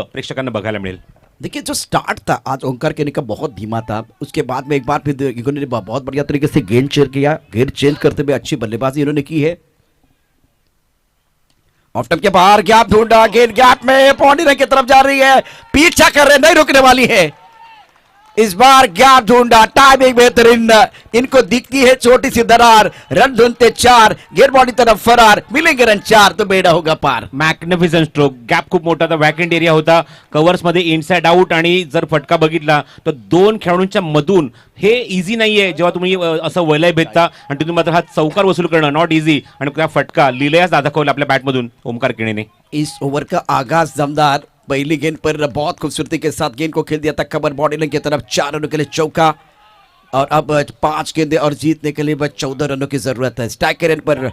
प्रेक्षकांना बघायला मिळेल? देखिए जो स्टार्ट था आज ओंकार केनी का बहुत धीमा था, उसके बाद में एक बार फिर इन्होंने बहुत बढ़िया तरीके से गेंद चेंज किया, गेंद चेंज करते हुए अच्छी बल्लेबाजी इन्होंने की है। ऑफ स्टंप के बाहर गैप ढूंढा, गेंद गैप में पौनी रन की तरफ जा रही है, पीछा कर रहे, नहीं रुकने वाली है। इस बार गैप ढूंढा, टाइमिंग बेहतरीन, इनको दिखती है छोटी सी दरार, रन ढूंढते 4, गेंद बॉडी तरफ फरार, मिलेंगे रन 4 तो बेड़ा होगा पार। मॅग्निफिसंट स्ट्रोक, गॅप खूप मोठा था, वॅकेंट एरिया होता, कव्हर्स मध्ये इनसाइड आउट, आणि जर फटका बघितला तर 2 खेळाडूंच्या मधून हे इझी नाहीये जेव्हा तुम्ही असं वलय भेटता आणि तुम्ही मात्र हा चौकार वसूल करणं नॉट इझी, आणि त्या फटका लिलयाच दाखवला आपल्या बॅटमधून ओमकार केणीने। इस ओवर का आगाज दमदार, पहली गेंद पर बहुत खूबसूरती के साथ गेंद को खेल दिया था कवर बॉडी लाइन की तरफ, 4 रनों के लिए चौका, और अब 5 गेंदें और जीतने के लिए बस 14 रनों की जरूरत है। स्ट्राइक के रन पर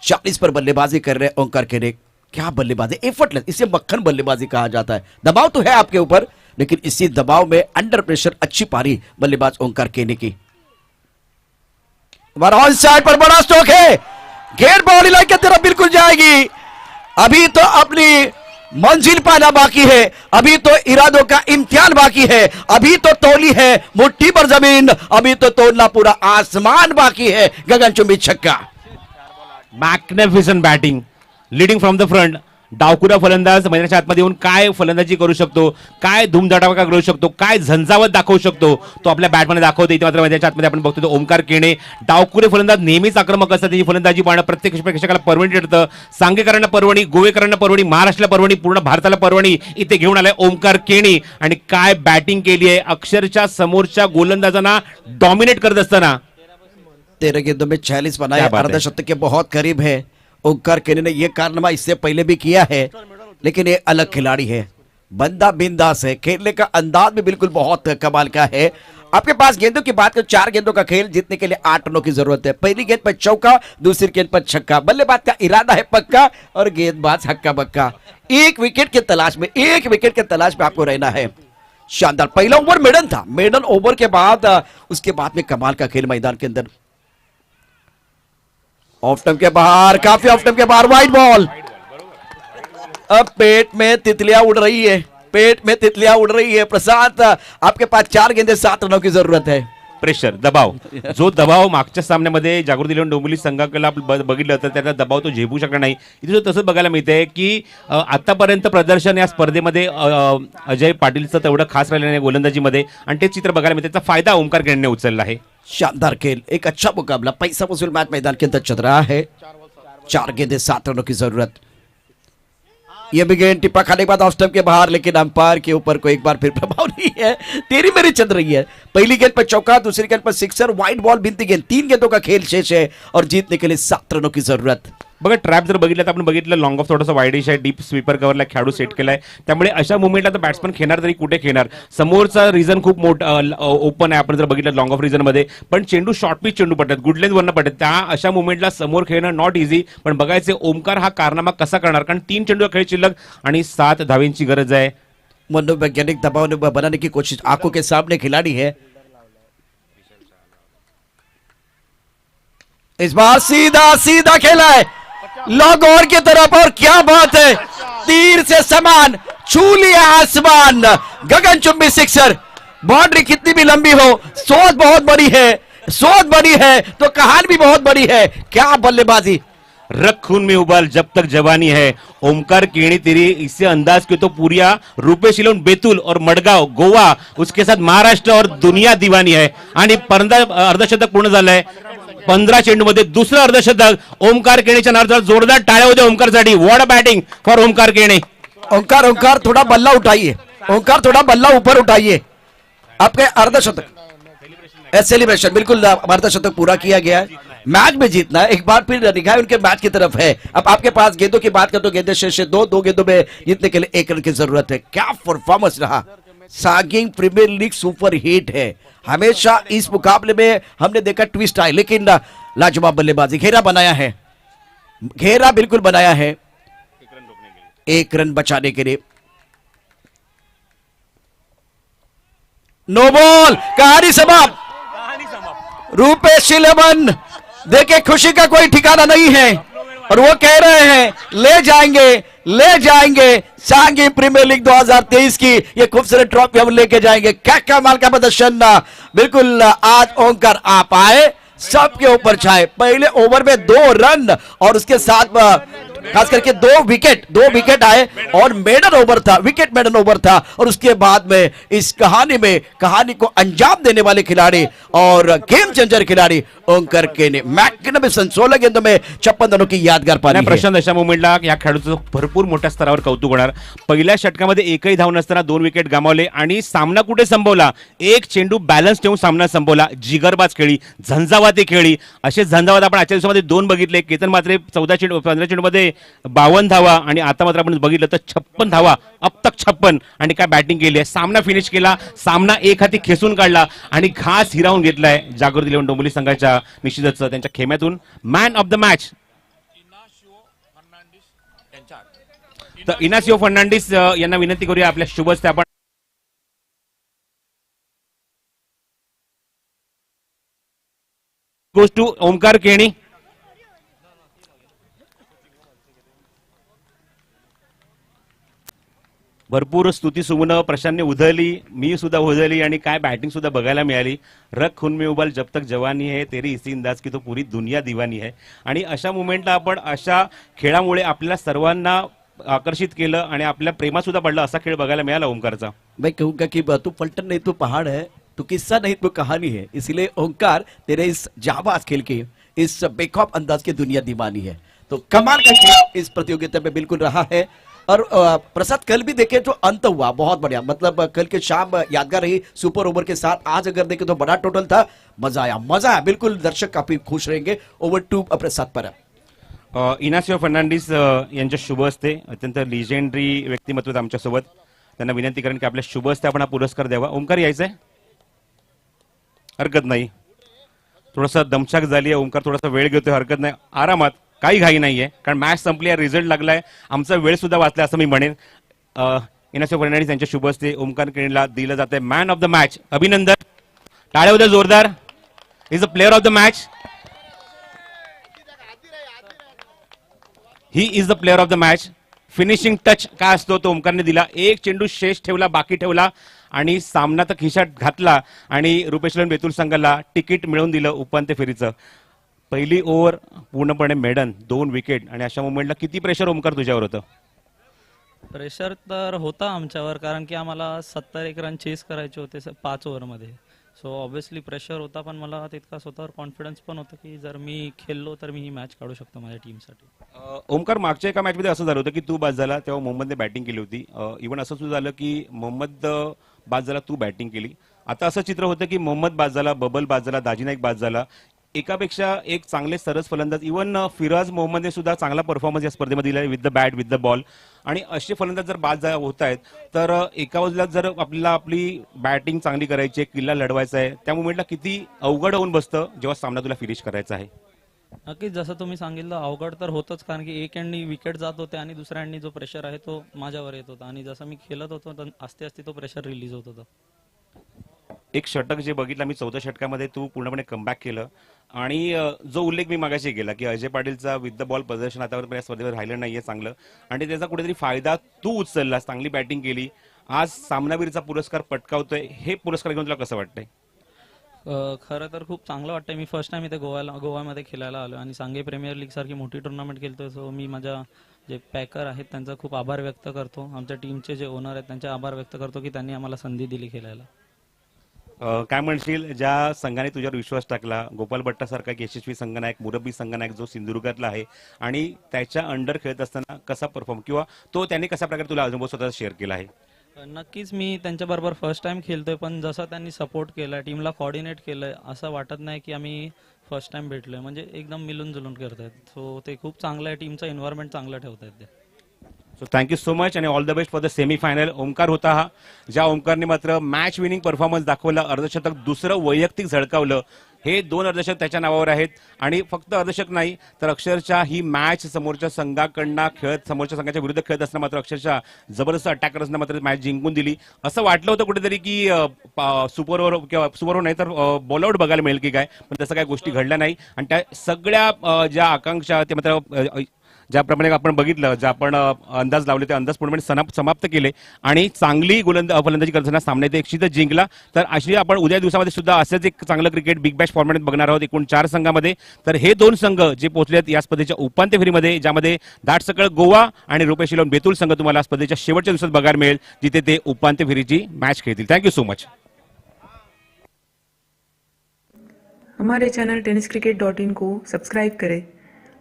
40 पर बल्लेबाजी कर रहे ओंकार केनी। क्या बल्लेबाजी, एफर्टलेस, इसे मक्खन बल्लेबाजी कहा जाता है। दबाव तो है आपके ऊपर, लेकिन इसी दबाव में अंडर प्रेशर अच्छी पारी बल्लेबाज ओंकार केनी की। ऑन साइड पर बड़ा स्ट्रोक है, गेंद बॉडी लाइन की तरफ बिल्कुल जाएगी। अभी तो अपनी मंजिल पाना बाकी है, अभी तो इरादों का इम्तिहान बाकी है, अभी तो तौली है मुट्ठी पर जमीन, अभी तो तोड़ना पूरा आसमान बाकी है। गगनचुंबी छक्का, magnificent batting, leading from the front. डावकुरा फलंदाज मैदानाच्या आतमध्ये येऊन काय फलंदाजी करू शकतो, काय धूमधडाका करू शकतो, काय झंझावत दाखवू शकतो, तो आपल्या बॅटमध्ये दाखवतो। इथे मात्र मैदानाच्या आतमध्ये आपण बघतो ओमकार केणी। डावकुरे फलंदाज नेहमीच आक्रमक असतात, त्याची फलंदाजी पाहणं प्रत्येक प्रेक्षकाला परवणी ठरतं। सांगेकरांना परवणी, गोवेकरांना परवणी, महाराष्ट्राला परवणी, पूर्ण भारताला परवणी इथे घेऊन आलाय ओमकार केणी। आणि काय बॅटिंग केली आहे, अक्षरशः समोरच्या गोलंदाजांना डॉमिनेट करत असताना। 13 गेंदों में 46 बनाया, अर्धशतक के बहुत करीब है। ओंकार केनी ने यह कारनामा इससे पहले भी किया है, लेकिन ये अलग खिलाड़ी है, बंदा बिंदास है, खेलने का अंदाज भी बिल्कुल बहुत कमाल का है। आपके पास गेंदों की बात करें, 4 गेंदों का खेल, जीतने के लिए 8 रनों की जरूरत है। पहली गेंद पर चौका, दूसरी गेंद पर छक्का, बल्लेबाज का इरादा है पक्का और गेंदबाज हक्का बक्का। एक विकेट की तलाश में, एक विकेट की तलाश में आपको रहना है। शानदार पहला ओवर मेडन था, मेडन ओवर के बाद उसके बाद में कमाल का खेल मैदान के अंदर। ऑफ स्टंप के बाहर, काफी ऑफ स्टंप के बाहर, वाइड बॉल। अब पेट में तितलियां उड़ रही है, पेट में तितलियां उड़ रही है। प्रसाद, आपके पास 4 गेंदे 7 रनों की जरूरत है। प्रेशर, दबाव, जो दबाव मागच्या सामन्यामध्ये जागृती इलेव्हन डोंबिवली संघाकडे आपण बघितलं तर त्याचा दबाव तो झेपू शकला नाही। इथे जो तसंच बघायला मिळतंय की आतापर्यंत प्रदर्शन या स्पर्धेमध्ये अजय पाटीलचं तेवढं खास राहिलं नाही गोलंदाजीमध्ये, आणि ते चित्र बघायला मिळतं। त्याचा फायदा ओमकार केणीने उचलला आहे। शानदार खेल, एक अच्छा मुकाबला, पैसा वसूल मैच मैदान के अंदर चल रहा है। 4 गेंदे 7 रनों की जरूरत। ये भी गेंद टिप्पा खाने के बाद ऑफ स्टंप के बाहर, लेकिन अंपायर के ऊपर को एक बार फिर प्रभाव नहीं है, तेरी मेरी चल रही है। पहली गेंद पर चौका, दूसरी गेंद पर सिक्सर, वाइड बॉल, बिनती गेंद, 3 गेंदों का खेल शेष है और जीतने के लिए 7 रनों की जरूरत। बघा ट्रॅप जर बघितलं तर आपण बघितलं लॉंग ऑफ थोडासा वाईडिश आहे, डीप स्वीपर कव्हरला खेळाडू सेट केलाय, त्यामुळे अशा मुवमेंटला तर बॅट्समन खेळणार तरी कुठे खेळणार। समोरचा रिझन खूप मोठा ओपन आहे, आपण जर बघितलं लॉंग ऑफ रिझन मध्ये, पण चेंडू शॉर्ट पिच चेंडू पडतात, गुड लेंथ वरनं पडतात, त्या अशा मुवमेंटला समोर खेळणं नॉट इझी। पण बघायचे ओमकार हा कारनामा कसा करणार, कारण 3 चेंडू खेळ शिल्लक आणि 7 धावेंची गरज आहे। मनोवैज्ञानिक दबाव बनाने की कोशिश, आंखों के सामने खिलाड़ी है। इस बार सीधा सीधा खेला है लॉन्ग ओवर की तरफ, और क्या बात है, तीर से समान छू लिया आसमान, गगनचुंबी सिक्सर। बाउंड्री कितनी भी लंबी हो, सोच बहुत बड़ी है, सोच बड़ी है तो कहानी भी बहुत बड़ी है। क्या बल्लेबाजी, रख खून में उबाल जब तक जवानी है। ओमकार केणी तेरी इससे अंदाज के तो पूरिया रूपेश इलेवन बेतुल और मडगाव गोवा, उसके साथ महाराष्ट्र और दुनिया दीवानी है। आणि अर्धशतक पूर्ण झालंय 15 चेंडूमध्ये, दुसरं अर्धशतक ओमकार केणीच्या नावाचा। जोरदार टाळ्या होत्या ओमकारसाठी। What a batting for Omkar Keni. Omkar थोड़ा बल्ला उठाइए, ओंकार थोड़ा बल्ला ऊपर उठाइए। आपके अर्धशतक सेलिब्रेशन, बिल्कुल अर्धशतक पूरा किया गया है। मैच में जीतना है, एक बार फिर निगाह उनके मैच की तरफ है। अब आपके पास गेंदों की बात करें तो गेंदे शेष 2 गेंदों में जीतने के लिए 1 रन की जरूरत है। क्या परफॉर्मेंस रहा, सागिंग प्रीमियर लीग सुपर हिट है। हमेशा इस मुकाबले में हमने देखा ट्विस्ट आए, लेकिन लाजवाब बल्लेबाजी, घेरा बनाया है, घेरा बिल्कुल बनाया है 1 रन बचाने के लिए। नो बॉल, कहानी समाप्त। रूपेश इलेवन देखे खुशी का कोई ठिकाना नहीं है, और वो कह रहे हैं ले जाएंगे ले जाएंगे सांघी प्रीमियर लीग 2023 की ये खूबसूरत ट्रॉफी हम लेके जाएंगे। क्या कमाल का प्रदर्शन, बिल्कुल आज ओंकार आप आए सबके ऊपर छाए। पहले ओवर में 2 रन और उसके साथ खास करके 2 विकेट आए और मेडन ओवर था, विकेट मेडन ओवर था। और उसके बाद में इस कहानी को अंजाम देने वाले खिलाड़ी और गेम चेंजर खिलाडी ओंकार केने मॅग्निफिसंट 16 गेंदों में 56 रनों की यादगार पारी। प्रशांत अशा मुवमेंटला या खेळाडूचं भरपूर मोठ्या स्तरावर कौतुक होणार। पहिल्या षटकामध्ये एकही धाव नसताना 2 विकेट गमावले आणि सामना कुठे संपवला, एक चेंडू बॅलन्स ठेवून सामना संपवला। जिगरबाज खेळी, झंझावाती खेळी, असे झंझावात आपण आजच्या दिवसामध्ये 2 बघितले। केतन मात्रे 15 चेंडूमध्ये 52 धावा आणि आता मात्र आपण बघितलं तर 56 धावा, अब तक 56 आणि काय बॅटिंग केली आहे। सामना फिनिश केला, सामना एक हाती खेचून काढला आणि घास हिरावून घेतलाय जागृती इलेव्हन डोंबिवली संघाच्या निश्चितच त्यांच्या खेम्यातून मॅन ऑफ द मॅच। तर इनासिओ फर्नांडिस यांना विनंती करूया आपल्या शुभ हस्ते आपण गोes to ओमकार केणी। भरपूर स्तुती सुमन प्रशांतने उधळली, मी सुद्धा उधळली आणि काय बॅटिंग सुद्धा बघायला मिळाली। रख खून में उबाल जब तक जवानी है तेरी इसी अंदाज की तो पूरी दुनिया दीवानी है। आणि अशा मुवमेंटला आपण अशा खेळामुळे आपल्याला सर्वांना आकर्षित केलं आणि आपल्या प्रेमात सुद्धा पडलं असा खेळ बघायला मिळाला ओमकारचा। मैं कहूंगा कि तू पलटन नहीं तू पहाड़ है, तू किस्सा नहीं तू कहानी है। इसलिए ओंकार तेरे इस जाबाज खेल के, इस बेखौफ अंदाज की दुनिया दीवानी है। तो कमाल का खेल इस प्रतियोगिता में बिल्कुल रहा है। और प्रसाद कल भी देखे जो अंत हुआ बहुत बढ़िया, मतलब कल के शाम यादगार रही सुपर ओवर के साथ। आज अगर देखे तो बड़ा टोटल था, मजा आया बिल्कुल। दर्शक काफी खुश रहेंगे। ओवर टू प्रसाद पर इनासिओ फर्नांडिस यांच्या शुभ हस्ते अत्यंत लिजेंडरी व्यक्तिमत्व आमच्या सोबत। त्यांना विनंती करेन की आपल्या शुभ हस्ते आपण हा पुरस्कार द्यावा। ओमकार यायचंय, हरकत नाही, थोडासा दमछाक झाली आहे, ओमकार थोडासा वेळ घेतोय, हरकत नाही, आरामात, काही घाई नाहीये कारण मॅच संपली आहे, रिझल्ट लागलाय, आमचा वेळ सुद्धा वाचला असं मी म्हणेन। इनासिओ फर्नांडिस यांच्या शुभ हस्ते ओमकार केणीला दिलं जातंय मॅन ऑफ द मॅच। अभिनंदन, टाळ्या होत्या जोरदार। Is a player of the match, he is the player of the match. Finishing touch काय असतो तो ओमकारने दिला, एक चेंडू शेष ठेवला, बाकी ठेवला आणि सामना तर खिशात घातला आणि रुपेशलन बेतूल संघाला तिकीट मिळवून दिलं उपांत्य फेरीचं। पहिली ओव्हर पूर्णपणे मेडन, 2 विकेट आणि अशा मुवमेंटला किती प्रेशर ओमकार तुझ्यावर होतं? प्रेशर तर होता आमच्यावर, कारण की आम्हाला 71 रन चेस करायचे होते 5 ओव्हरमध्ये। सो ऑब्व्हियसली प्रेशर होता, पण मला तितका स्वतःवर कॉन्फिडन्स पण होता की जर मी खेळलो तर मी ही मॅच काढू शकतो माझ्या टीमसाठी। ओमकार, मागच्या एका मॅचमध्ये असं झालं होतं की तू बाद झाला तेव्हा मोहम्मदने बॅटिंग केली होती, इव्हन असं सुद्धा झालं की मोहम्मद बाद झाला, तू बॅटिंग केली। आता असं चित्र होतं की मोहम्मद बाद झाला, बबल बाद झाला, दाजी नाईक बाद झाला, एकापेक्षा एक चांगले सरस फलंदाज, इव्हन फिराज मोहम्मदने सुद्धा चांगला परफॉर्मन्स या स्पर्धेमध्ये दिला with the bat with the ball. आणि असे फलंदाज जर बाद होत आहेत तर एका बाजूला जर आपल्याला आपली बॅटिंग चांगली करायची आहे, किल्ला लढवायचा आहे, त्या मुवमेंटला किती अवघड होऊन बसतं जेव्हा सामना तुला फिनिश करायचा आहे? नक्कीच, जसं तुम्ही सांगितलं अवघड तर होतच, कारण की एक एंडनी विकेट जात होते आणि दुसऱ्या एंडनी जो प्रेशर आहे तो माझ्यावर येत होता आणि जसं मी खेळत होतो तर आस्ते आस्ते तो प्रेशर रिलीज होत होता। एक षटक जे बघितलं मी 14 षटकामध्ये तू पूर्णपणे कमबॅक केलं आणि जो उल्लेख मी मागाशी केला की अजय पाटीलचा विथ द बॉल प्रदर्शन आतापर्यंत या स्पर्धेवर राहिलं नाहीये चांगलं आणि त्याचा कुठेतरी फायदा तू उचललास, चांगली बॅटिंग केली, आज सामनावीरचा पुरस्कार पटकावतोय, हे पुरस्कार घेऊन तुला कसं वाटतंय? खरं तर खूप चांगलं वाटतंय। मी फर्स्ट टाइम इथे गोव्यामध्ये खेळायला आलो आणि सांघी प्रीमियर लीग सारखी मोठी टुर्नामेंट खेळतोय। सो मी माझ्या जे पॅकर आहेत त्यांचा खूप आभार व्यक्त करतो, आमच्या टीमचे जे ओनर आहेत त्यांचे आभार व्यक्त करतो की त्यांनी आम्हाला संधी दिली खेळायला। काय म्हणशील, ज्या संघाने तुझ्यावर विश्वास टाकला, गोपाल भट्टा सारखा एक यशस्वी संघनायक, मुरब्बी संघनायक जो सिंधुदुर्गातला आहे आणि त्याच्या अंडर खेळत असताना कसा परफॉर्म किंवा तो त्याने कशा प्रकारे तुला अनुभव स्वतः शेअर केला आहे? नक्कीच, मी त्यांच्याबरोबर फर्स्ट टाइम खेळतोय, पण जसं त्यांनी सपोर्ट केलाय, टीमला कोऑर्डिनेट केलंय, असं वाटत नाही की आम्ही फर्स्ट टाइम भेटलोय, म्हणजे एकदम मिळून जुळून करतायत। सो ते खूप चांगलं आहे, टीमचं एन्व्हायरमेंट चांगलं ठेवतायत ते। सो थँक्यू सो मच आणि all the best for the semifinal. Omkar होता हा, ज्या ओमकारने मात्र मॅच विनिंग परफॉर्मन्स दाखवला, अर्धशतक, दुसरं वैयक्तिक झळकावलं, हे 2 अर्धशतक त्याच्या नावावर आहेत आणि फक्त अर्धशतक नाही तर अक्षरशः ही मॅच समोरच्या संघाकडनं खेळत, समोरच्या संघाच्या विरुद्ध खेळत असताना मात्र अक्षरशः जबरदस्त अटॅकर्सना मात्र मॅच जिंकून दिली। असं वाटलं होतं कुठेतरी की सुपर ओव्हर किंवा सुपर ओव्हर नाही तर बॉलआउट बघायला मिळेल की काय, पण तसं काही गोष्टी घडल्या नाही आणि त्या सगळ्या ज्या आकांक्षा ते मात्र ज्याप्रमाणे आपण बघितलं, जे आपण अंदाज लावले ते अंदाज पूर्णपणे समाप्त केले आणि चांगली फलंदाजी करताना सामन्यात निश्चितच जिंकला. तर अशी आपण उद्या दिवसामध्ये सुद्धा असंच एक चांगलं क्रिकेट बिग बॅश फॉर्मॅट बघणार आहोत एकूण 4 संघामध्ये. तर हे 2 संघ जे पोहोचलेत या स्पर्धेच्या उपांत्य फेरीमध्ये, ज्यामध्ये दाटसकळ गोवा आणि रुपेशिलोन बेतूल संघ तुम्हाला स्पर्धेच्या शेवटच्या दिवसात बघायला मिळेल, जिथे ते उपांत्य फेरीची मॅच खेळतील. Thank you so much. हमारे चैनल tenniscricket.in को सब्सक्राइब करें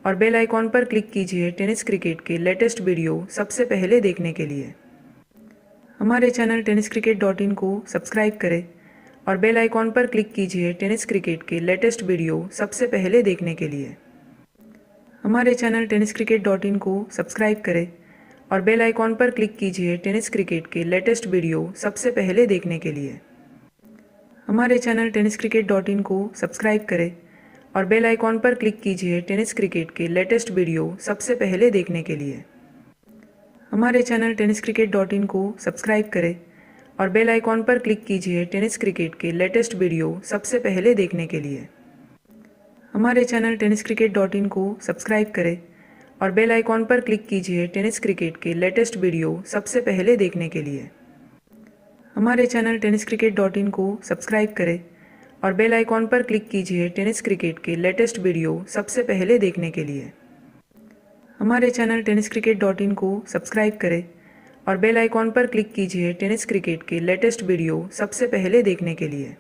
और बेल आइकॉन पर क्लिक कीजिए टेनिस क्रिकेट के लेटेस्ट वीडियो सबसे पहले देखने के लिए. हमारे चैनल tenniscricket.in को सब्सक्राइब करें और बेल आइकॉन पर क्लिक कीजिए टेनिस क्रिकेट के लेटेस्ट वीडियो सबसे पहले देखने के लिए. हमारे चैनल tenniscricket.in को सब्सक्राइब करें और बेल आइकॉन पर क्लिक कीजिए टेनिस क्रिकेट के लेटेस्ट वीडियो सबसे पहले देखने के लिए. हमारे चैनल tenniscricket.in को सब्सक्राइब करें और बेल आइकॉन पर क्लिक कीजिए टेनिस क्रिकेट के लेटेस्ट वीडियो सबसे पहले देखने के लिए. हमारे चैनल tenniscricket.in को सब्सक्राइब करें और बेल आइकॉन पर क्लिक कीजिए टेनिस क्रिकेट के लेटेस्ट वीडियो सबसे पहले देखने के लिए. हमारे चैनल tenniscricket.in को सब्सक्राइब करें और बेल आइकॉन पर क्लिक कीजिए टेनिस क्रिकेट के लेटेस्ट वीडियो सबसे पहले देखने के लिए. हमारे चैनल tenniscricket.in को सब्सक्राइब करें और बेल आइकॉन पर क्लिक कीजिए टेनिस क्रिकेट के लेटेस्ट वीडियो सबसे पहले देखने के लिए. हमारे चैनल tenniscricket.in को सब्सक्राइब करें और बेल आइकॉन पर क्लिक कीजिए टेनिस क्रिकेट के लेटेस्ट वीडियो सबसे पहले देखने के लिए.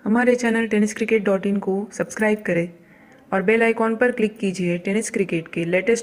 हमारे चैनल tenniscricket.in को सब्सक्राइब करें और बेल आइकॉन पर क्लिक कीजिए टेनिस क्रिकेट के लेटेस्ट